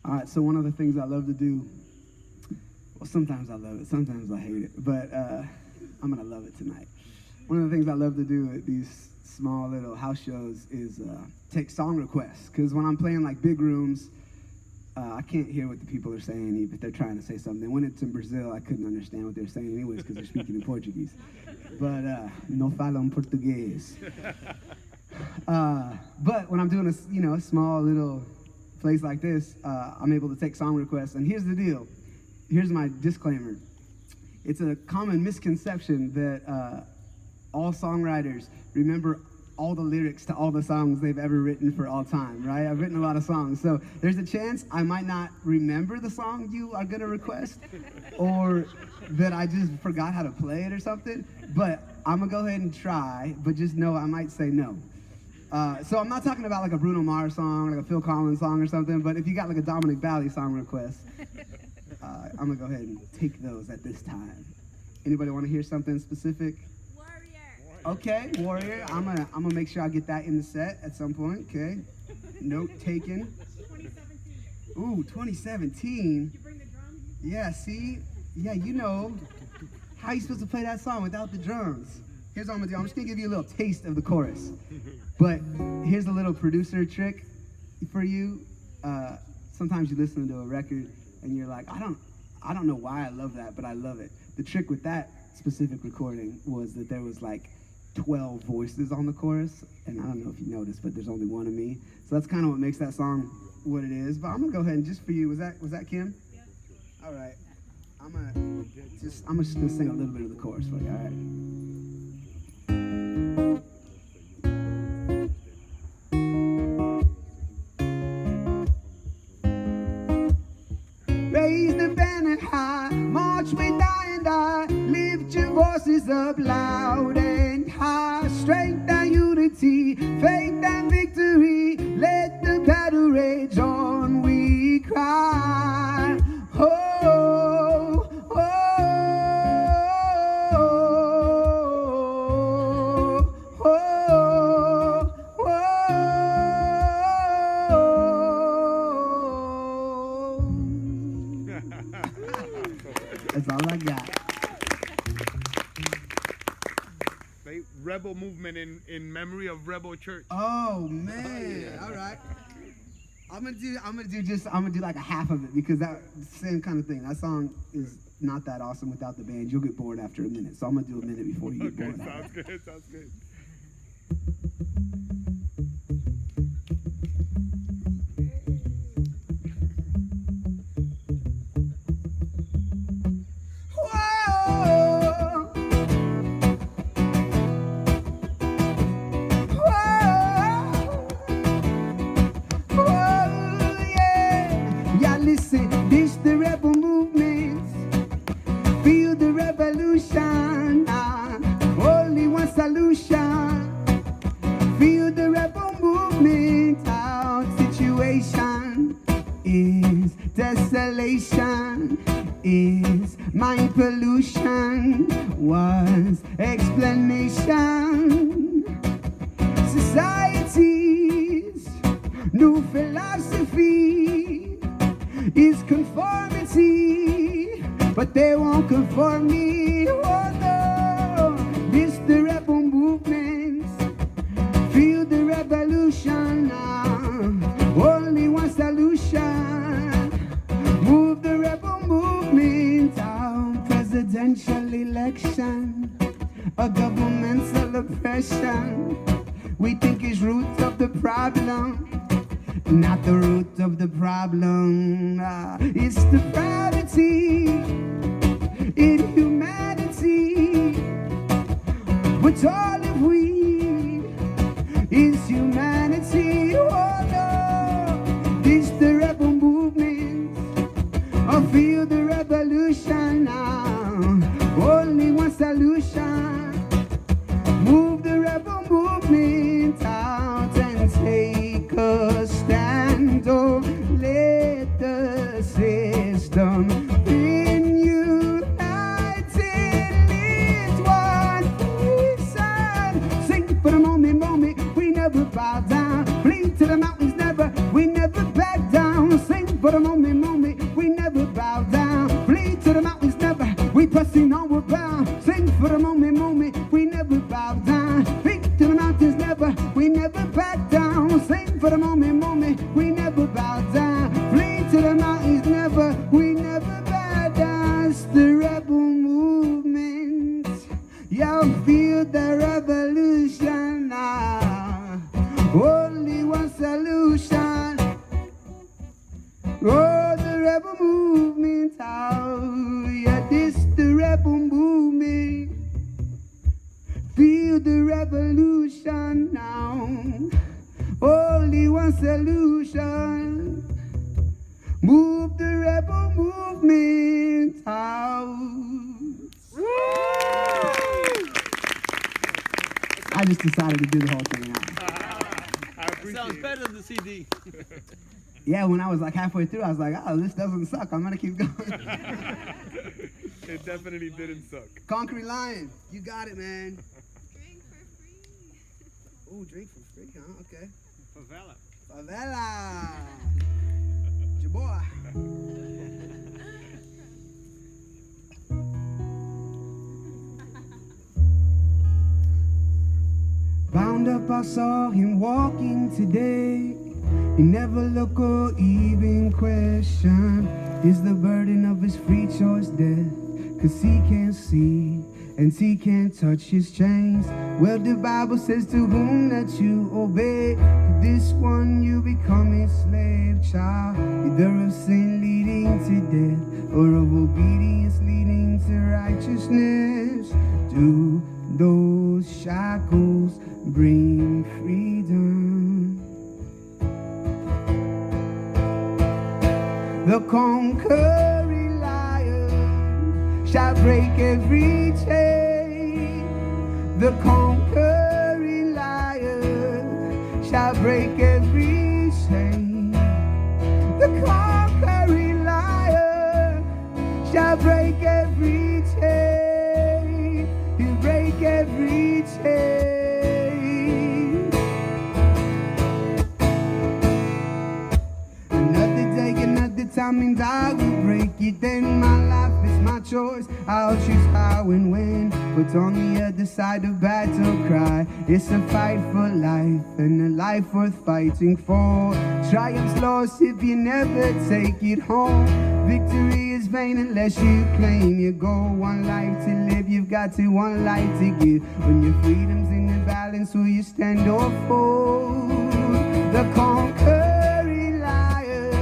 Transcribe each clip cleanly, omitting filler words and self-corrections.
All right, so one of the things I love to do, well, sometimes I love it, sometimes I hate it, but I'm going to love it tonight. One of the things I love to do at these small little house shows is take song requests, because when I'm playing like big rooms, I can't hear what the people are saying if they're trying to say something. When it's in Brazil, I couldn't understand what they're saying anyways because they're speaking in Portuguese. But no falam português. But when I'm doing a small little place like this, I'm able to take song requests. And here's the deal. Here's my disclaimer. It's a common misconception that all songwriters remember all the lyrics to all the songs they've ever written for all time, right? I've written a lot of songs, so there's a chance I might not remember the song you are gonna request, or that I just forgot how to play it or something, but I'm gonna go ahead and try, but just know I might say no. So I'm not talking about like a Bruno Mars song, like a Phil Collins song or something, but if you got like a Dominic Balli song request, I'm gonna go ahead and take those at this time. Anybody wanna hear something specific? Okay, Warrior. I'm gonna make sure I get that in the set at some point. Okay, note taken. 2017. Ooh, 2017. Did you bring the drums? Yeah, see, yeah, you know, how you supposed to play that song without the drums? Here's what I'm gonna do. I'm just gonna give you a little taste of the chorus, but here's a little producer trick for you. Sometimes you listen to a record and you're like, I don't know why I love that, but I love it. The trick with that specific recording was that there was like 12 voices on the chorus, and I don't know if you noticed, but there's only one of me. So that's kind of what makes that song what it is. But I'm gonna go ahead and just for you, was that Kim? Yeah. All right. I'm just gonna sing a little bit of the chorus for you. All right. Raise the banner high, march with I and I, lift your voices up loud and high, strength and unity, faith and victory, let the battle rage on, we cry. Oh, oh, oh, oh, oh. That's all I got. Rebel movement in memory of Rebel Church. Oh man! All right. I'm gonna do like a half of it because that same kind of thing. That song is not that awesome without the band. You'll get bored after a minute, so I'm gonna do a minute before you get bored. Sounds good. Sounds good. This the rebel movement, feel the revolution, only one solution, feel the rebel movement, our situation is desolation, is mind pollution, was explanation, society's new philosophy is conformity, but they won't conform me. Oh no, this the rebel movement, feel the revolution now, only one solution, move the rebel movement out, presidential election, a governmental oppression, we think is root of the problem. Not the root of the problem, it's depravity in humanity. But all if we is humanity. Oh no, this the rebel movement, I feel the revolution now, only one solution, move the rebel movement out and take a stand, oh, let the system in united lift one reason. Sing for the moment, we never bow down. Flee to the mountains, we never back down. Sing for the moment. for the moment, we never bow down. Flee to the mountains, we never bow down. It's the rebel movement. Y'all feel the revolution now. Only one solution. Oh, the rebel movement. Oh, yeah, this the rebel movement. Feel the revolution now. Only one solution. Move the rebel movement out. I just decided to do the whole thing out. I appreciate Sounds it. better than the CD. Yeah, when I was like halfway through, I was like, oh, this doesn't suck. I'm gonna keep going. It definitely didn't suck. Concrete Lion, you got it, man. Drink for free. Oh, drink for free, huh? Okay. Favela. Favela. Your boy. Bound up, I saw him walking today. He never look or even question. Is the burden of his free choice death? 'Cause he can't see and he can't touch his chains. Well, the Bible says to whom that you obey, to this one you become a slave child. Either of sin leading to death or of obedience leading to righteousness. Do those shackles bring freedom? The conquering lion shall break every chain. The conquering lion shall break every chain. The conquering lion shall break every chain. He'll break every chain. Another day, another time, and I will break it. Then my life is my choice. I'll choose how and when. But on the other side of battle cry, it's a fight for life and a life worth fighting for. Triumph's lost if you never take it home. Victory is vain unless you claim your goal. One life to live, you've got to one life to give. When your freedom's in the balance, will you stand or fall? The conquering lion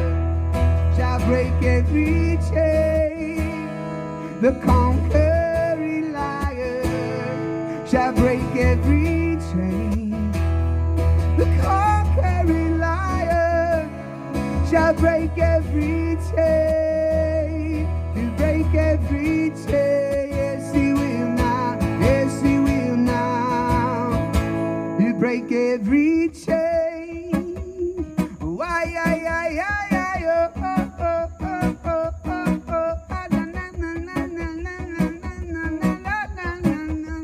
shall break every chain. The conquering lion shall break every chain. The conquering lion shall break every chain. He'll break every chain. Yes, he will now. Yes, he will now. He'll break every chain. Oh, ay, ay, ay, ay, ay, oh, oh, oh, oh, oh, oh, oh, ah, na, na, na, na, na, na, na, na, na, na, na, na, na.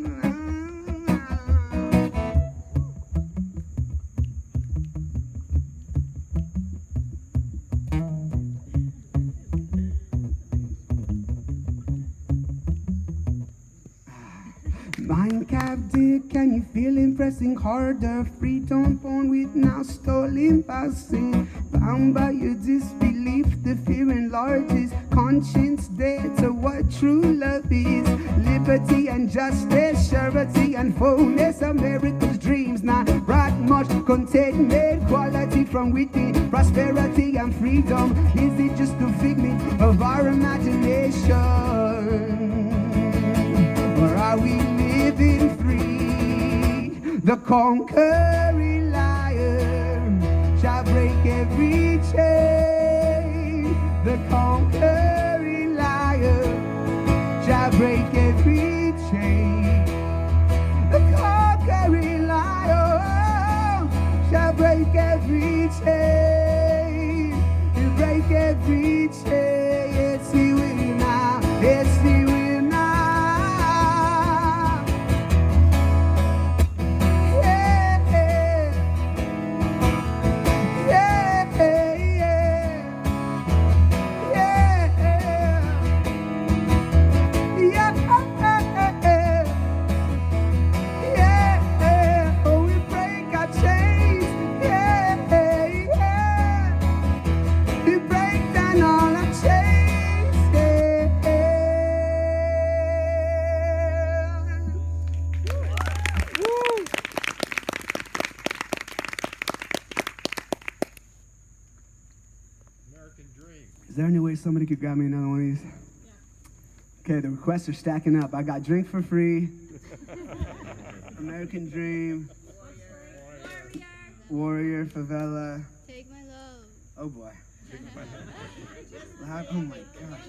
Mind captive, can you feel him pressing harder? Freedom born with now stolen by sin. Bound by your disbelief, the fear enlarges. Conscience dead to what true love is. Liberty and justice, surety and fullness. America's dreams now brought much contentment. Quality from within, prosperity and freedom. Is it just a figment of our imagination? Or are we living free? The conquering lion shall break every chain. The conquering lion shall break every chain. The conquering lion shall break every chain. He'll break every chain. Yes, he will now. Yes, he will. Yeah. Is there any way somebody could grab me another one of these? Okay, the requests are stacking up. I got Drink for Free, American Dream, Warrior, Favela. Take my love. Oh boy. Oh my gosh.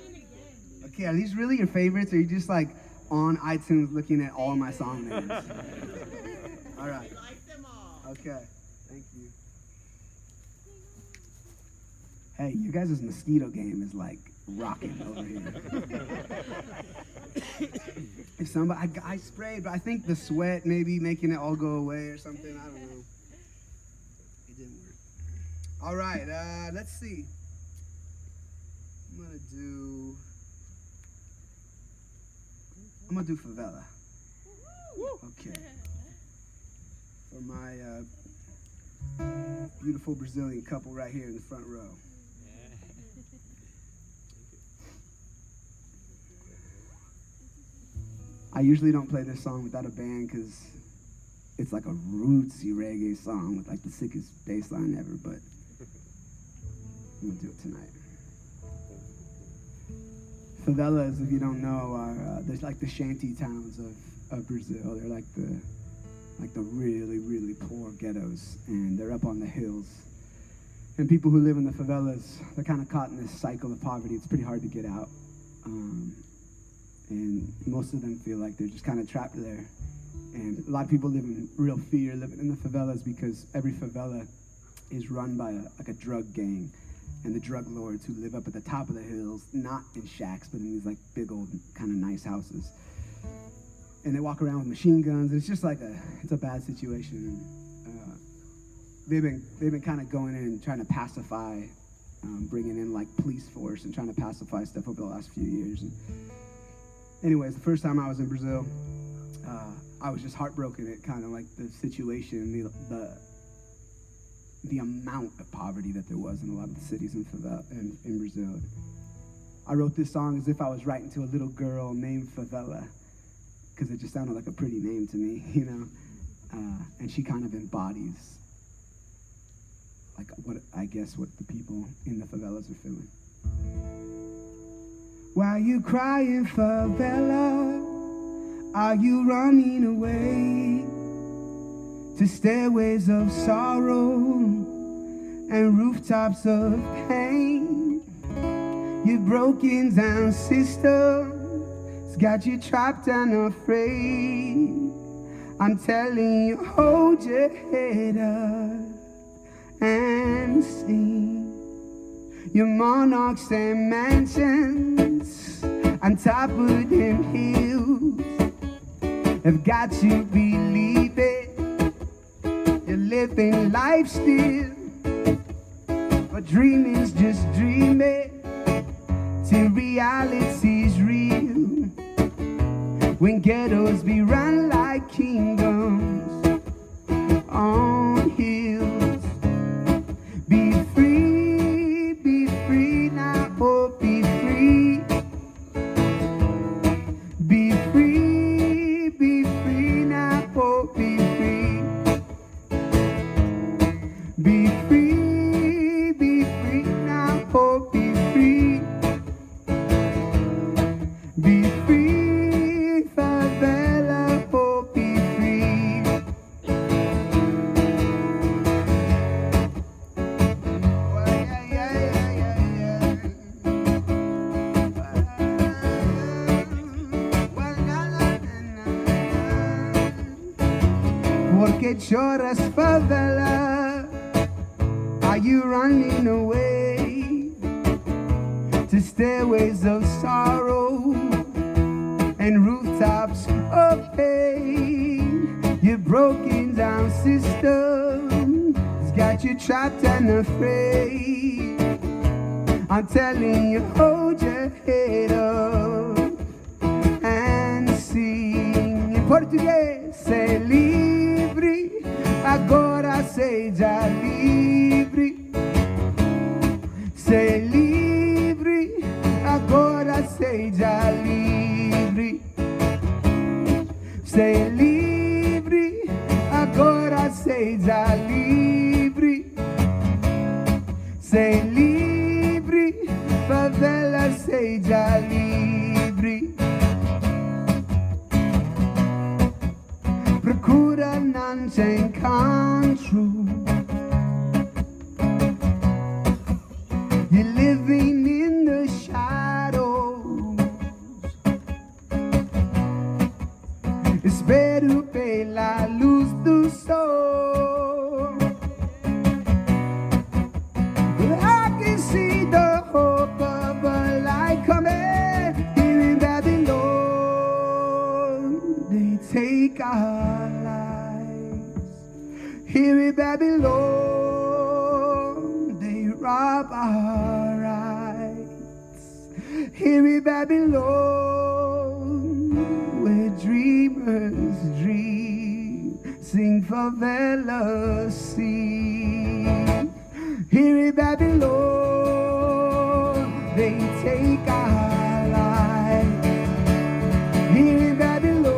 Okay, are these really your favorites? Or are you just like on iTunes looking at all my song names? All right. Okay, thank you. Hey, you guys' mosquito game is like rocking over here. If somebody, I sprayed, but I think the sweat maybe making it all go away or something. I don't know. It didn't work. All right, let's see. I'm gonna do Favela. Okay. For my beautiful Brazilian couple right here in the front row. I usually don't play this song without a band because it's like a rootsy reggae song with like the sickest bass line ever, but I'm gonna do it tonight. Favelas, if you don't know, are there's like the shanty towns of Brazil. They're like the really, really poor ghettos, and they're up on the hills. And people who live in the favelas, they're kind of caught in this cycle of poverty. It's pretty hard to get out. And most of them feel like they're just kind of trapped there. And a lot of people live in real fear living in the favelas because every favela is run by a drug gang. And the drug lords who live up at the top of the hills, not in shacks, but in these like big old kind of nice houses. And they walk around with machine guns, and it's just like it's a bad situation. They've been kind of going in and trying to pacify, bringing in like police force and trying to pacify stuff over the last few years. And anyways, the first time I was in Brazil, I was just heartbroken at kind of like the situation, the amount of poverty that there was in a lot of the cities in Brazil. I wrote this song as if I was writing to a little girl named Favela, because it just sounded like a pretty name to me, you know? And she kind of embodies like what the people in the favelas are feeling. Why you crying, favela? Are you running away to stairways of sorrow and rooftops of pain? Your broken down system's got you trapped and afraid. I'm telling you, hold your head up and sing. Your monarchs and mansions on top of them hills have got you believing you're living life still, but dreaming's just dreaming till reality's real. When ghettos be run like kingdoms on hills. Be free now, oh be free. Be free now, oh be free. Be free now, oh be free. Be free, favela, oh be free. Oh, yeah. Porque choras, favela? Are you running away to stairways of sorrow and rooftops of pain? Your broken down system has got you trapped and afraid. I'm telling you, hold your head up and sing. In português, sei livre, agora seja livre. Sei livre, agora seja livre. Sei livre, agora seja livre. Sei livre, Babylon, they rob our rights. Here in Babylon, where dreamers dream, sing favela, sing. Here in Babylon, they take our life. Here in Babylon,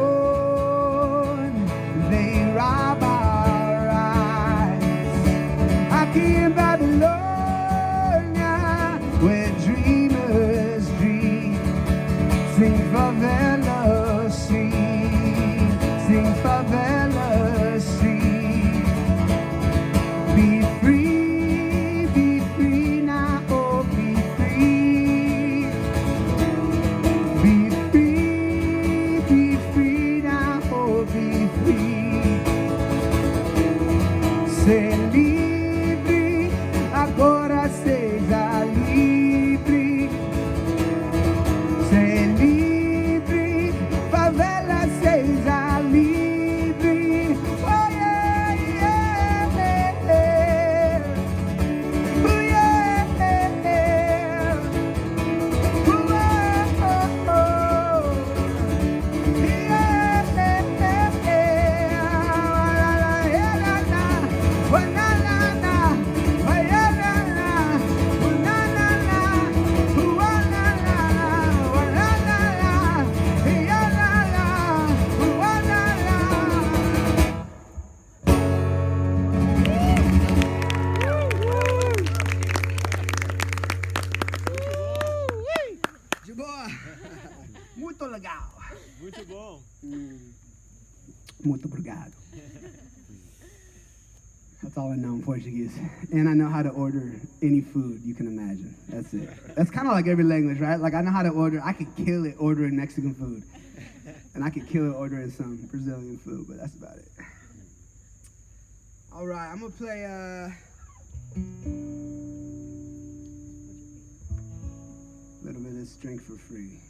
they rob our rights. Aquí in Babylonia, where dreamers dream, sing favela, sing, sing favela, sing. Be free now, oh, be free. Be free now, oh, be free. Ser livre, agora seja livre. Ser livre, favela seja livre. Oh, yeah, yeah, yeah. Oh, yeah, yeah. Oh, oh, oh. Muito legal. Muito bom. Muito obrigado. That's all I know in Portuguese. And I know how to order any food you can imagine. That's it. That's kind of like every language, right? Like I know how to order, I could kill it ordering Mexican food. And I could kill it ordering some Brazilian food, but that's about it. All right, I'm gonna play a little bit of this Drink for Free.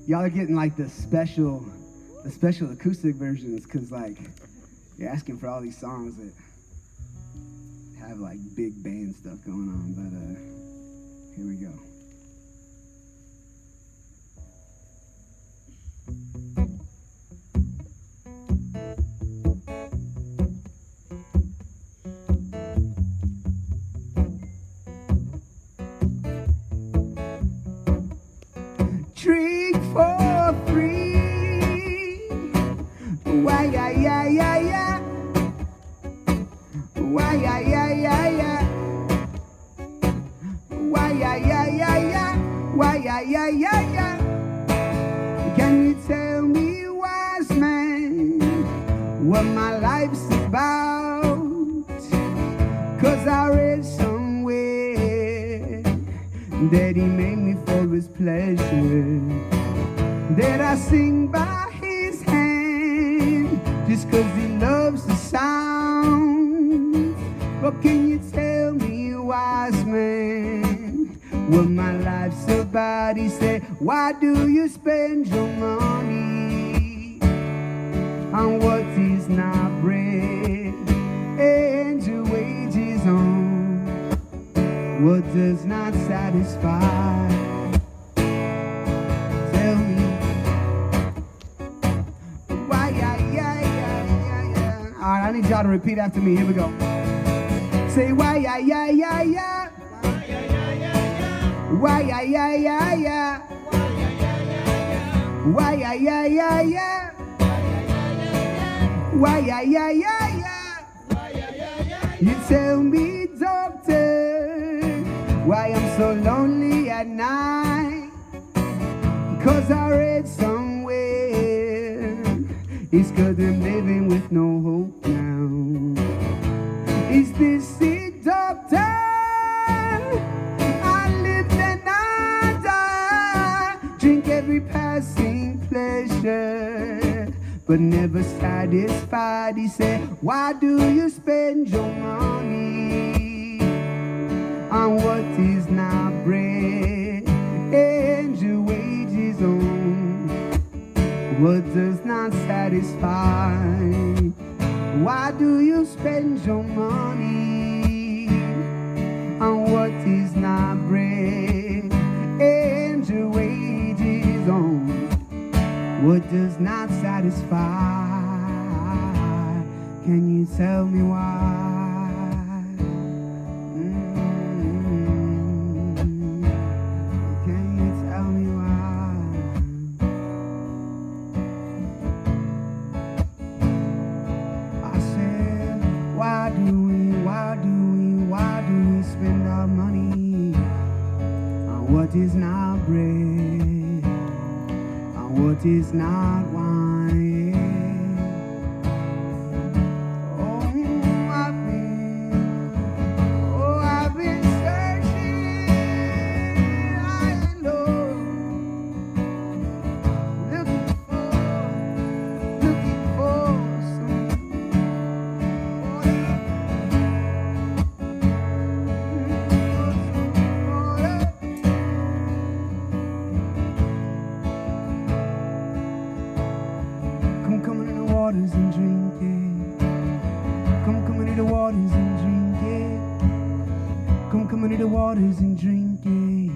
Y'all are getting like the special acoustic versions, because like you're asking for all these songs that have like big band stuff going on, but here we go. Drink for free. Why, yeah, yeah, yeah, yeah. Why, yeah, yeah, yeah, yeah. Why, yeah, yeah, yeah, yeah. Why, yeah, yeah, yeah, yeah. Can you tell me, wise man, what my life's about? 'Cause I read somewhere that he made me for his pleasure, that I sing by his hand just 'cause he loves the sound. But can you tell me, wise man, what my life's about? He said, why do you spend your money on what is not bread, and your wages on what does not satisfy? Tell me why, yeah, yeah, yeah, yeah, yeah. All right, I need y'all to repeat after me. Here we go. Say why, yeah, yeah, yeah, yeah. Why, yeah, yeah, yeah, yeah. Why, yeah, yeah, yeah, yeah. Why, yeah, yeah, yeah, yeah. You tell me, doctor, why I'm so lonely at night. 'Cause I read somewhere it's 'cause I'm living with no hope now. Is this it, doctor? I live and I die, drink every passing pleasure, but never satisfied. He said, why do you spend your money on what is not bread, and your wages on what does not satisfy? Why do you spend your money on what is not bread and your wages on what does not satisfy? Can you tell me why? Can you tell me why? I said, why do we spend our money on what is not bread, on what is not wine? I've been searching high and low, looking for some water. Come into the waters and drink it. Come into the waters and drink it. Come into the waters and drink it.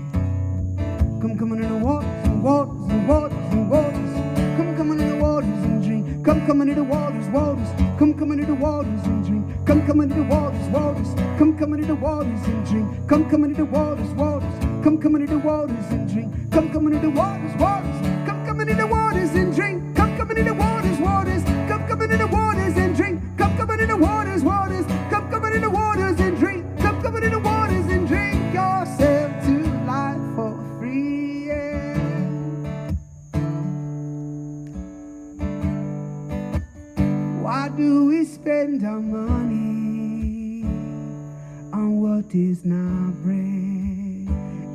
Come into the waters and waters and waters and waters. Come into the waters and drink. Come into the waters, waters. Come into the waters and drink. Come into the waters, waters. Come into the waters and drink. Come into the waters, waters. Come into the waters and drink. Come into the waters, waters. Come into the waters and drink. Come into the waters, waters. Come into the waters and drink. Come into the waters, waters. Come into the waters and drink. Come into the waters and drink yourself to life for free. Yeah. Why do we spend our money on what is not bread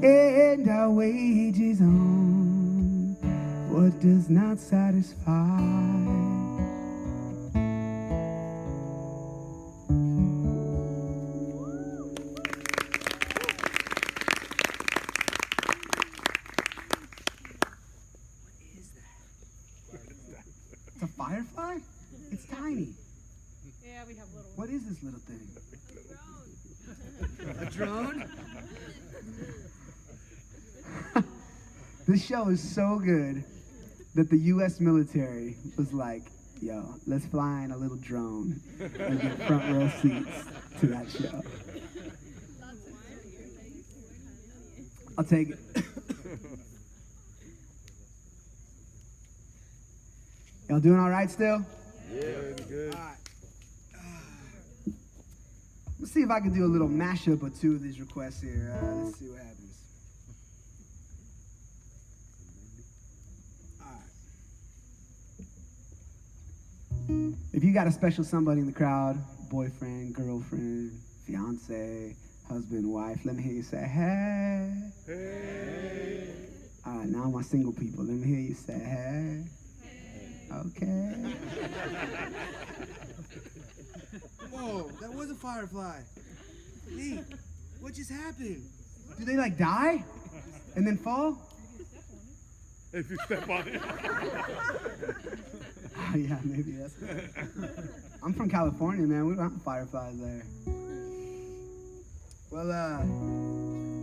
and our wages on what does not satisfy? It's a firefly? It's tiny. Yeah, we have little What is this little thing? A drone? This show is so good that the U.S. military was like, yo, let's fly in a little drone and get front row seats to that show. I'll take it. Y'all doing all right still? Yeah, good. All right. Let's see if I can do a little mashup or two of these requests here. Let's see what happens. All right. If you got a special somebody in the crowd, boyfriend, girlfriend, fiance, husband, wife, let me hear you say, hey. Hey. All right, now my single people, let me hear you say, hey. Okay. Whoa, that was a firefly. Hey, what just happened? Do they like die and then fall? If you step on it. Oh yeah, maybe that's good. I'm from California, man. We don't have fireflies there. Well,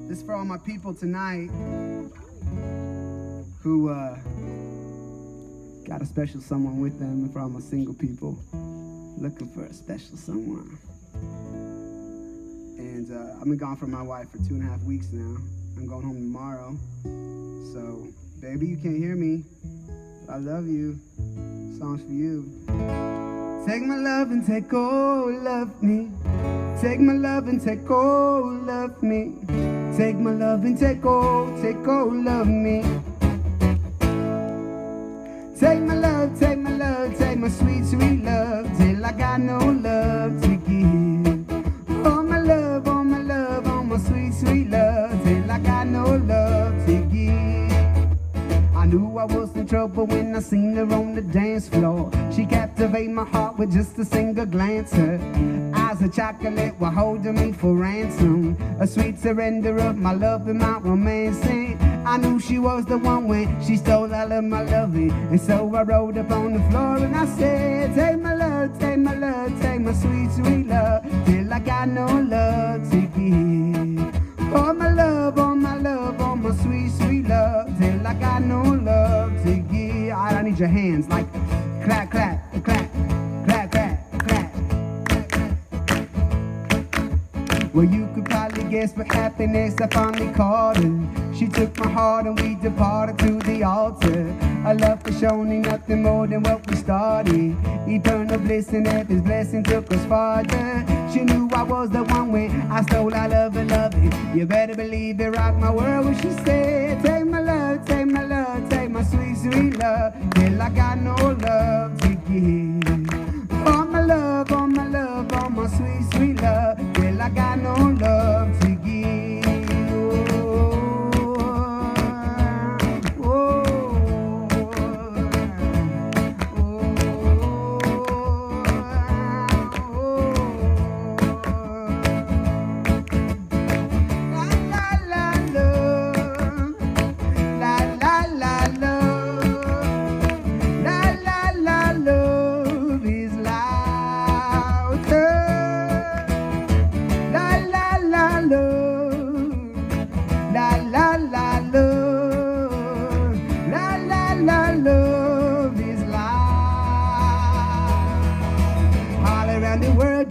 this is for all my people tonight who got a special someone with them, and for all my single people looking for a special someone. And I've been gone from my wife for 2.5 weeks now. I'm going home tomorrow. So, baby, you can't hear me. I love you. Song's for you. Take my love and take all of me. Take my love and take all of me. Take my love and take all of me. Take my love, take my love, take my sweet, sweet love, till I got no love to give. All my love, all my love, all my sweet, sweet love, till I got no love to give. I knew I was in trouble when I seen her on the dance floor. She captivated my heart with just a single glance. Her eyes of chocolate were holding me for ransom. A sweet surrender of my love and my romance. I knew she was the one when she stole all of my loving. And so I rolled up on the floor and I said, take my love, take my love, take my sweet, sweet love, till I got no love to give. Oh my love, oh my love, oh my sweet, sweet love, till I got no love to give. All right, I need your hands like clap, clap, clap, clap, clap, clap. Well, you could probably guess what happiness I finally called her. She took my heart and we departed to the altar. A love for surely nothing more than what we started. Eternal bliss and heaven's blessing took us farther. She knew I was the one when I stole all of her loving. You better believe it rocked my world when she said, take my love, take my love, take my sweet, sweet love, till I got no love to give. Oh my love, oh my love, oh my sweet, sweet love, till I got no love to give.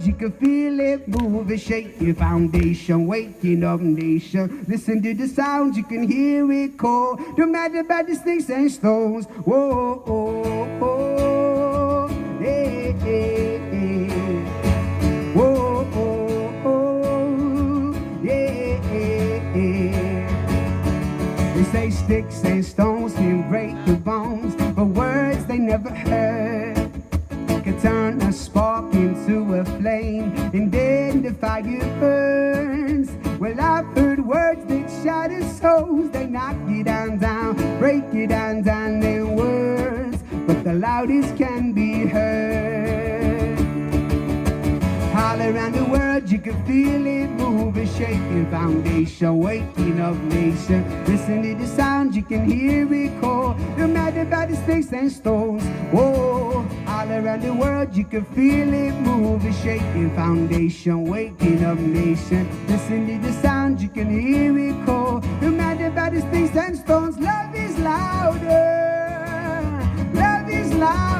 You can feel it move and shake your foundation, waking up nation. Listen to the sound, you can hear it call. No matter about the sticks and stones. Whoa, oh, oh, hey, hey, hey. Whoa, oh, oh, yeah, hey, hey. They say sticks and stones can break the bones, but words they never heard can turn a spark into a flame, and then the fire burns. Well, I've heard words that shatter souls, they knock you down, down, break you down, down, their words, but the loudest can be heard. All around the world, you can feel it moving, shaking foundation, waking up nation. Listen to the sound, you can hear it call. No matter about the sticks and stones. Whoa, all around the world, you can feel it moving, shaking foundation, waking up nation. Listen to the sound, you can hear it call. No matter about the sticks and stones. Love is louder. Love is louder.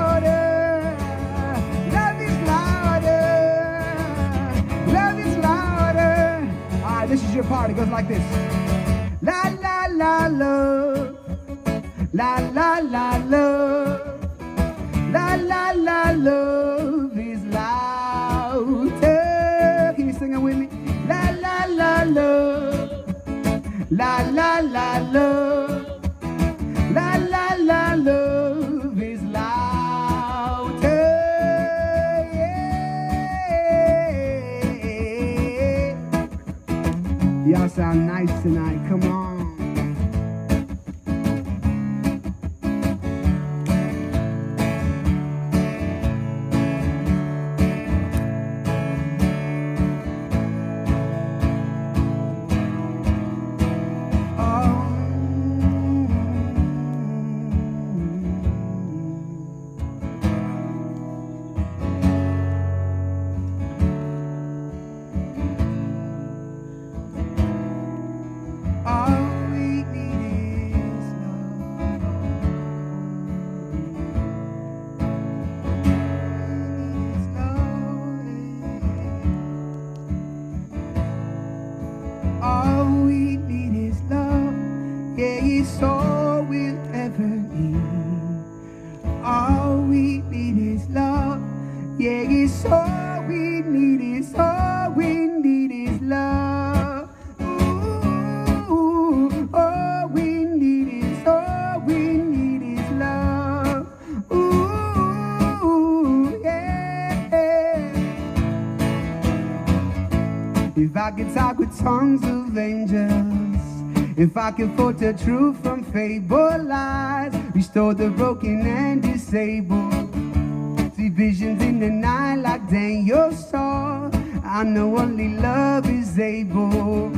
This is your part. It goes like this. La la la love, la la la love, la la la love is louder. Can you sing it with me? La la la love, la la la love, la la la love is louder. Y'all sound nice tonight, come on. If I could talk with tongues of angels, if I could filter truth from fable lies, restore the broken and disabled, see visions in the night like Daniel saw, I know only love is able.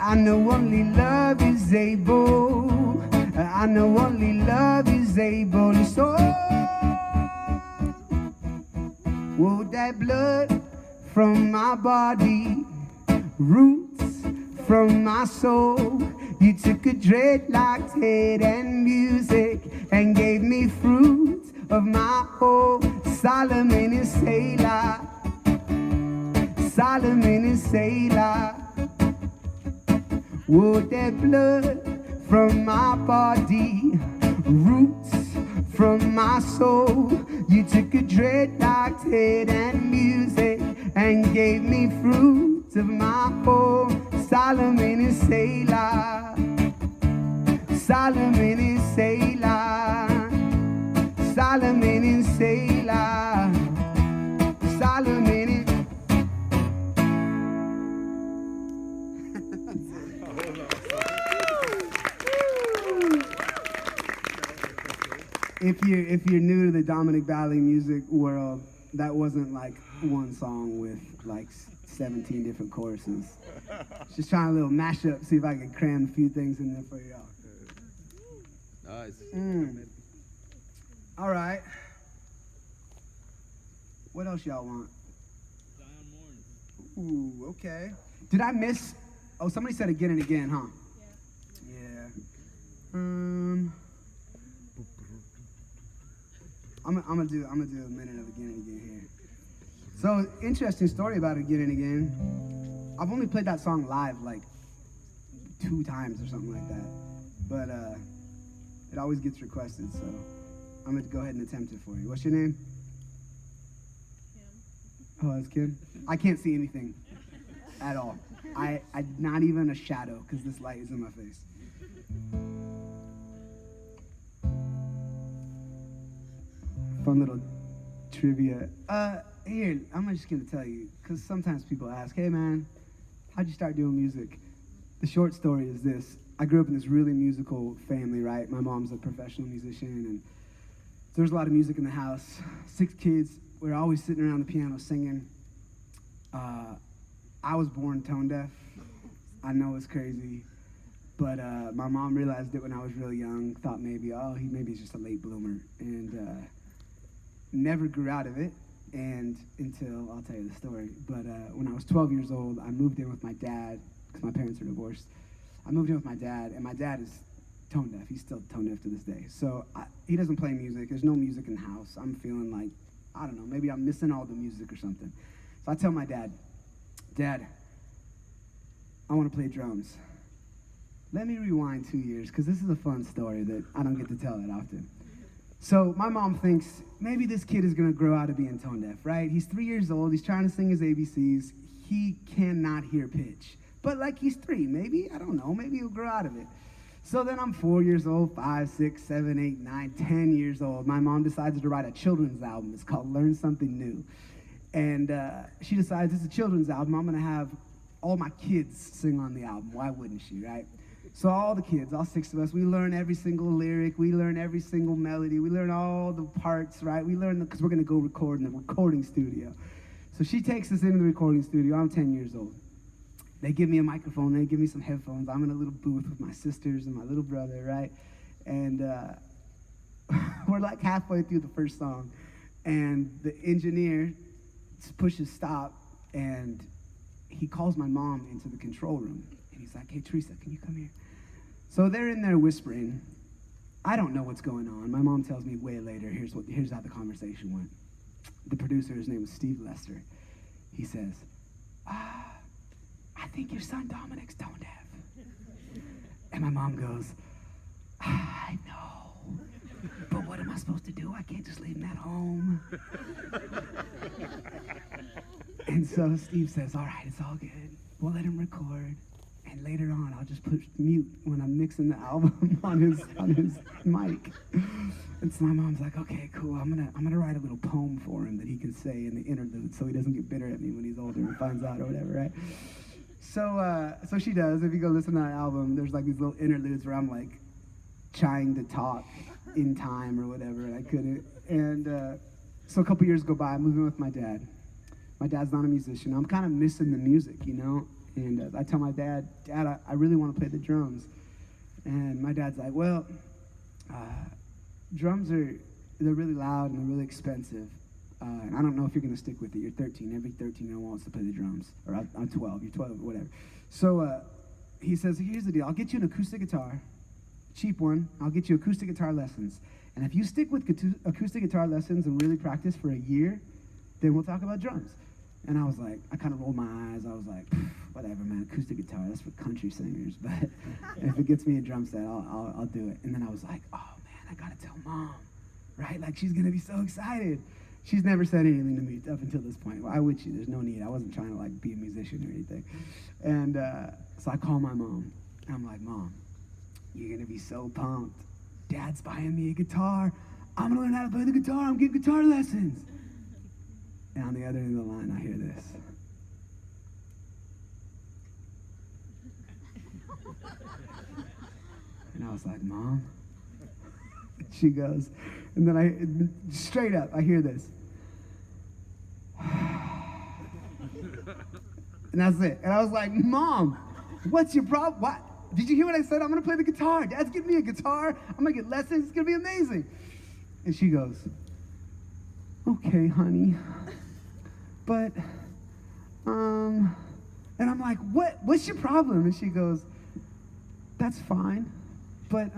I know only love is able. I know only love is able to so. Oh, that blood from my body, roots from my soul. You took a dreadlocked head and music and gave me fruit of my whole. Solomon and Selah, Solomon and Selah. Oh, that blood from my body, roots from my soul. You took a dreadlocked head and music and gave me fruit of my whole. Solomon and Selah, Solomon and Selah, Solomon and Selah, Solomon and If you're new to the Dominic Balli music world, that wasn't like one song with like 17 different choruses. Just trying a little mashup, see if I can cram a few things in there for y'all. Nice. All right. What else y'all want? Ooh, okay. Did I miss? Oh, somebody said again and again, huh? Yeah. I'm gonna do a minute of again and again here. So interesting story about again and again. I've only played that song live like 2 times or something like that, but it always gets requested. So I'm gonna go ahead and attempt it for you. What's your name? Kim. Oh, that's Kim. I can't see anything at all. I not even a shadow because this light is in my face. Fun little trivia. Here, I'm just gonna tell you, because sometimes people ask, hey man, how'd you start doing music? The short story is this. I grew up in this really musical family, right? My mom's a professional musician, and there's a lot of music in the house. 6 kids, we're always sitting around the piano singing. I was born tone deaf. I know it's crazy, but my mom realized it when I was real young, thought maybe he's just a late bloomer, and never grew out of it, and until, I'll tell you the story, but when I was 12 years old, I moved in with my dad, because my parents are divorced. I moved in with my dad, and my dad is tone deaf. He's still tone deaf to this day. So he doesn't play music. There's no music in the house. I'm feeling like, I don't know, maybe I'm missing all the music or something. So I tell my dad, Dad, I want to play drums. Let me rewind 2 years, because this is a fun story that I don't get to tell that often. So my mom thinks maybe this kid is going to grow out of being tone deaf, right? He's 3 years old. He's trying to sing his ABCs. He cannot hear pitch. But like he's 3, maybe, I don't know, maybe he'll grow out of it. So then I'm 4 years old, 5, 6, 7, 8, 9, 10 years old. My mom decides to write a children's album. It's called Learn Something New. And she decides it's a children's album. I'm going to have all my kids sing on the album. Why wouldn't she, right? So all the kids, all 6 of us, we learn every single lyric. We learn every single melody. We learn all the parts, right? We learn because we're going to go record in the recording studio. So she takes us into the recording studio. I'm 10 years old. They give me a microphone. They give me some headphones. I'm in a little booth with my sisters and my little brother, right? And we're like halfway through the first song. And the engineer pushes stop, and he calls my mom into the control room. And he's like, hey, Teresa, can you come here? So they're in there whispering. I don't know what's going on. My mom tells me way later, here's how the conversation went. The producer, his name was Steve Lester. He says, I think your son Dominic's tone deaf. And my mom goes, I know, but what am I supposed to do? I can't just leave him at home. And so Steve says, all right, it's all good. We'll let him record. And later on, I'll just push mute when I'm mixing the album on his mic. And so my mom's like, okay, cool. I'm gonna write a little poem for him that he can say in the interlude, so he doesn't get bitter at me when he's older and finds out or whatever, right? So she does. If you go listen to that album, there's like these little interludes where I'm like trying to talk in time or whatever, and I couldn't. And so a couple years go by. I'm moving with my dad. My dad's not a musician. I'm kind of missing the music, you know. And I tell my dad, I really want to play the drums. And my dad's like, well, drums they're really loud and they're really expensive. And I don't know if you're going to stick with it. You're 13. Every 13-year-old wants to play the drums. Or I'm 12. You're 12, whatever. So he says, here's the deal. I'll get you an acoustic guitar, cheap one. I'll get you acoustic guitar lessons. And if you stick with acoustic guitar lessons and really practice for a year, then we'll talk about drums. And I was like, I kind of rolled my eyes. I was like, whatever, man, acoustic guitar, that's for country singers. But if it gets me a drum set, I'll do it. And then I was like, oh, man, I got to tell Mom, right? Like, she's going to be so excited. She's never said anything to me up until this point. Why would she? There's no need. I wasn't trying to, like, be a musician or anything. And so I call my mom. And I'm like, Mom, you're going to be so pumped. Dad's buying me a guitar. I'm going to learn how to play the guitar. I'm getting guitar lessons. And on the other end of the line, I hear this. And I was like, Mom? She goes, and then straight up, I hear this. And that's it. And I was like, Mom, what's your problem? What? Did you hear what I said? I'm going to play the guitar. Dad's getting me a guitar. I'm going to get lessons. It's going to be amazing. And she goes, okay, honey. But, and I'm like, what's your problem? And she goes, that's fine. But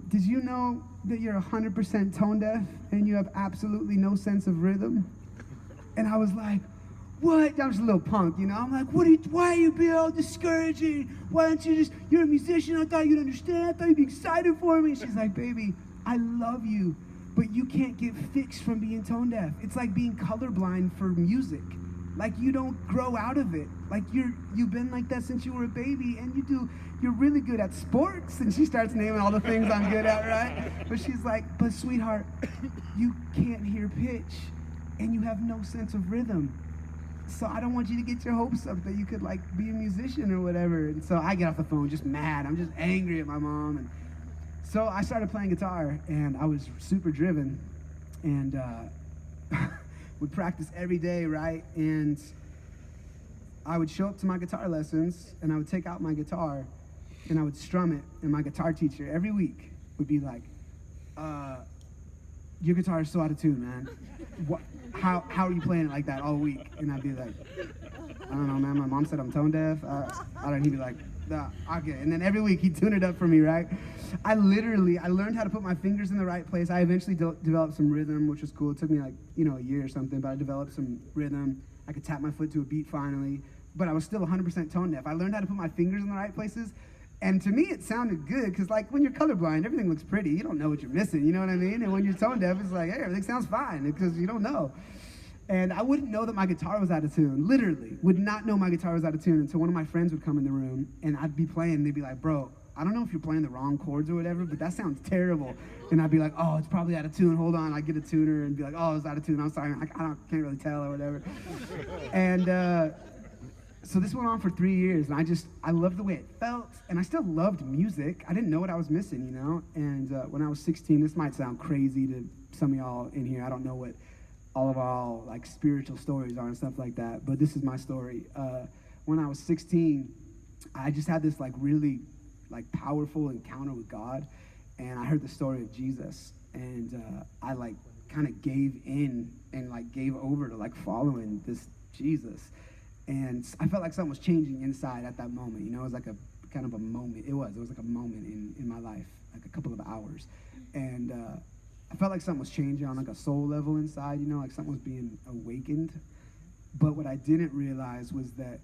did you know that you're 100% tone deaf and you have absolutely no sense of rhythm? And I was like, what? I was a little punk, you know? I'm like, why are you being all discouraging? Why don't you you're a musician, I thought you'd understand, I thought you'd be excited for me. She's like, baby, I love you, but you can't get fixed from being tone deaf. It's like being colorblind for music. Like, you don't grow out of it. Like, you've been like that since you were a baby, and you're really good at sports. And she starts naming all the things I'm good at, right? But she's like, but sweetheart, you can't hear pitch, and you have no sense of rhythm. So I don't want you to get your hopes up that you could, like, be a musician or whatever. And so I get off the phone just mad. I'm just angry at my mom. And so I started playing guitar, and I was super driven, and would practice every day, right? And I would show up to my guitar lessons, and I would take out my guitar, and I would strum it, and my guitar teacher every week would be like, your guitar is so out of tune, man. How are you playing it like that all week? And I'd be like, I don't know, man. My mom said I'm tone deaf. He'd be like, okay. And then every week he'd tune it up for me, right? I learned how to put my fingers in the right place. I eventually developed some rhythm, which was cool. It took me like, a year or something, but I developed some rhythm. I could tap my foot to a beat finally, but I was still 100% tone deaf. I learned how to put my fingers in the right places. And to me, it sounded good, because, like, when you're colorblind, everything looks pretty. You don't know what you're missing, you know what I mean? And when you're tone deaf, it's like, hey, everything sounds fine, because you don't know. And I wouldn't know that my guitar was out of tune, literally. Would not know my guitar was out of tune until one of my friends would come in the room, and I'd be playing, and they'd be like, bro, I don't know if you're playing the wrong chords or whatever, but that sounds terrible. And I'd be like, oh, it's probably out of tune. Hold on. I'd get a tuner and be like, oh, it's out of tune. I'm sorry. I can't really tell or whatever. And so this went on for 3 years, and I loved the way it felt, and I still loved music. I didn't know what I was missing, you know? And when I was 16, this might sound crazy to some of y'all in here. I don't know what all of our, like, spiritual stories are and stuff like that, but this is my story. When I was 16, I just had this, like, really, like, powerful encounter with God, and I heard the story of Jesus, and I, like, kind of gave in and, like, gave over to, like, following this Jesus. And I felt like something was changing inside at that moment, you know? It was like a kind of a moment. It was like a moment in my life, like a couple of hours. And I felt like something was changing on, like, a soul level inside, you know? Like something was being awakened. But what I didn't realize was that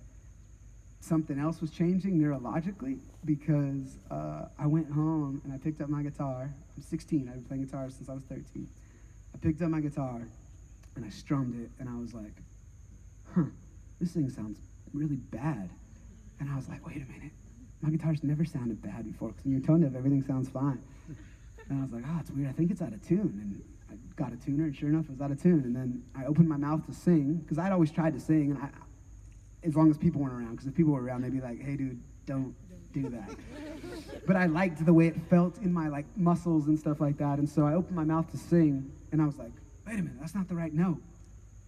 something else was changing neurologically, because I went home and I picked up my guitar. I'm 16. I've been playing guitar since I was 13. I picked up my guitar and I strummed it, and I was like, this thing sounds really bad. And I was like, wait a minute. My guitar's never sounded bad before, because when you're tone deaf, everything sounds fine. And I was like, oh, it's weird. I think it's out of tune. And I got a tuner, and sure enough, it was out of tune. And then I opened my mouth to sing, because I'd always tried to sing, and as long as people weren't around, because if people were around, they'd be like, hey, dude, don't do that. But I liked the way it felt in my, like, muscles and stuff like that. And so I opened my mouth to sing, and I was like, wait a minute, that's not the right note.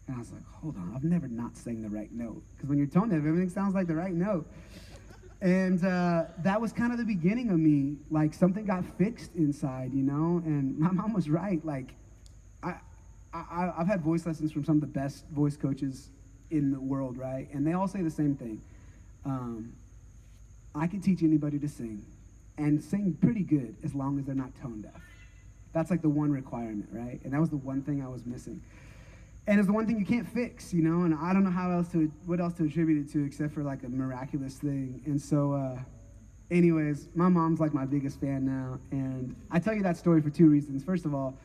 And I was like, hold on, I've never not sang the right note. Because when you're tone deaf, everything sounds like the right note. And that was kind of the beginning of me. Like, something got fixed inside, you know? And my mom was right. Like, I've had voice lessons from some of the best voice coaches in the world, right? And they all say the same thing. I can teach anybody to sing, and sing pretty good as long as they're not tone deaf. That's like the one requirement, right? And that was the one thing I was missing. And it's the one thing you can't fix, you know? And I don't know what else to attribute it to except for like a miraculous thing. And so, anyways, my mom's like my biggest fan now. And I tell you that story for two reasons. First of all,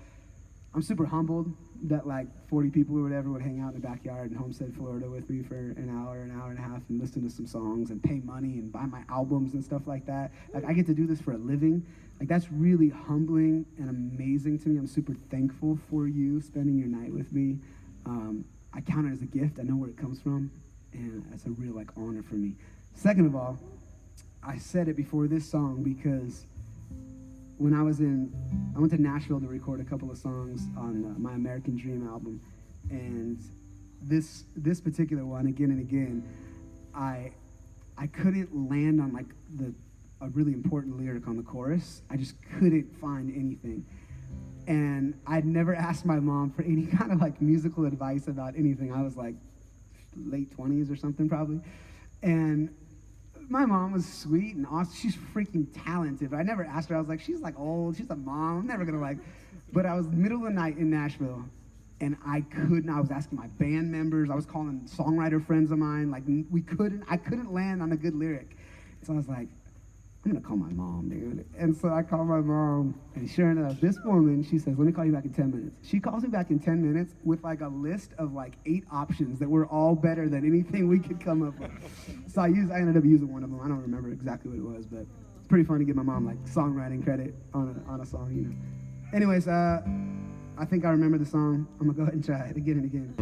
I'm super humbled that like 40 people or whatever would hang out in the backyard in Homestead, Florida with me for an hour and a half and listen to some songs and pay money and buy my albums and stuff like that. Like, I get to do this for a living. Like, that's really humbling and amazing to me. I'm super thankful for you spending your night with me. I count it as a gift. I know where it comes from, and it's a real like honor for me. Second of all, I said it before this song because when I went to Nashville to record a couple of songs on my American Dream album, and this particular one, again and again, I couldn't land on like a really important lyric on the chorus. I just couldn't find anything. And I'd never asked my mom for any kind of like musical advice about anything. I was like late 20s or something probably. And my mom was sweet and awesome. She's freaking talented. But I never asked her. I was like, she's like old. She's a mom. I'm never going to like. But I was middle of the night in Nashville. And I was asking my band members. I was calling songwriter friends of mine. Like, I couldn't land on a good lyric. So I was like, I'm gonna call my mom, dude. And so I called my mom, and sure enough, this woman, she says, let me call you back in 10 minutes. She calls me back in 10 minutes with like a list of like 8 options that were all better than anything we could come up with. So I ended up using one of them. I don't remember exactly what it was, but it's pretty fun to give my mom like songwriting credit on a song, you know. Anyways, I think I remember the song. I'm gonna go ahead and try it again and again.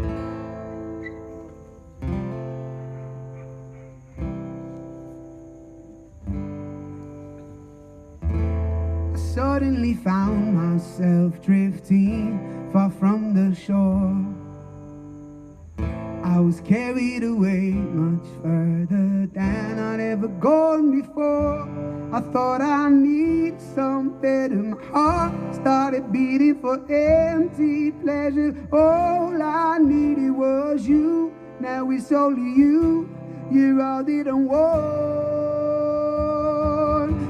Suddenly found myself drifting far from the shore. I was carried away much further than I'd ever gone before. I thought I need some better. My heart started beating for empty pleasure. All I needed was you. Now it's only you. You're all that I want.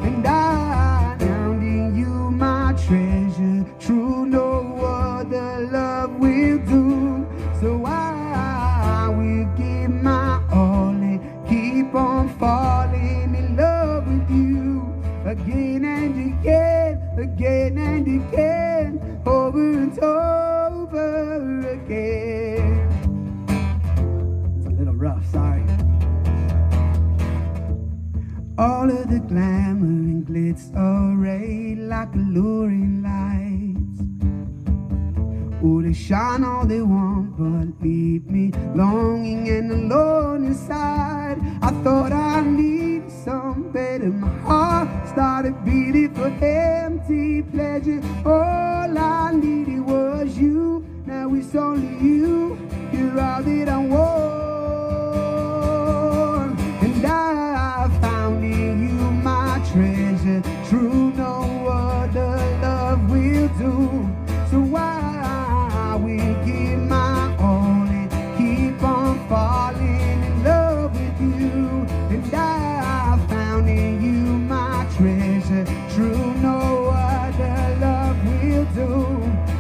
And I found in you my treasure. True, no other love will do. So I will give my all and keep on falling in love with you. Again and again, again and again, over and over again. It's a little rough, sorry. All of the glamour and glitz array like alluring lights. Oh, they shine all they want, but leave me longing and alone inside. I thought I needed some better. My heart started beating for empty pleasure. All I needed was you. Now it's only you. You're all that I want. And I found in you my treasure. True, no other love will do. So I will give my all and keep on falling in love with you. And I found in you my treasure. True, no other love will do.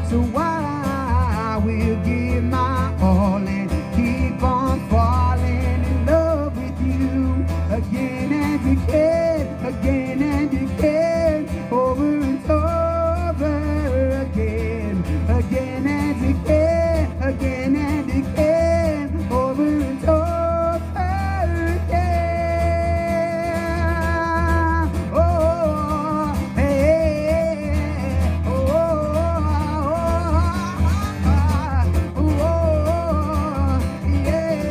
So I will give my all and keep on falling in love with you. Again and again, again and again, over and over again. Again and again, again and again, over and over again. Oh, hey, oh, yeah.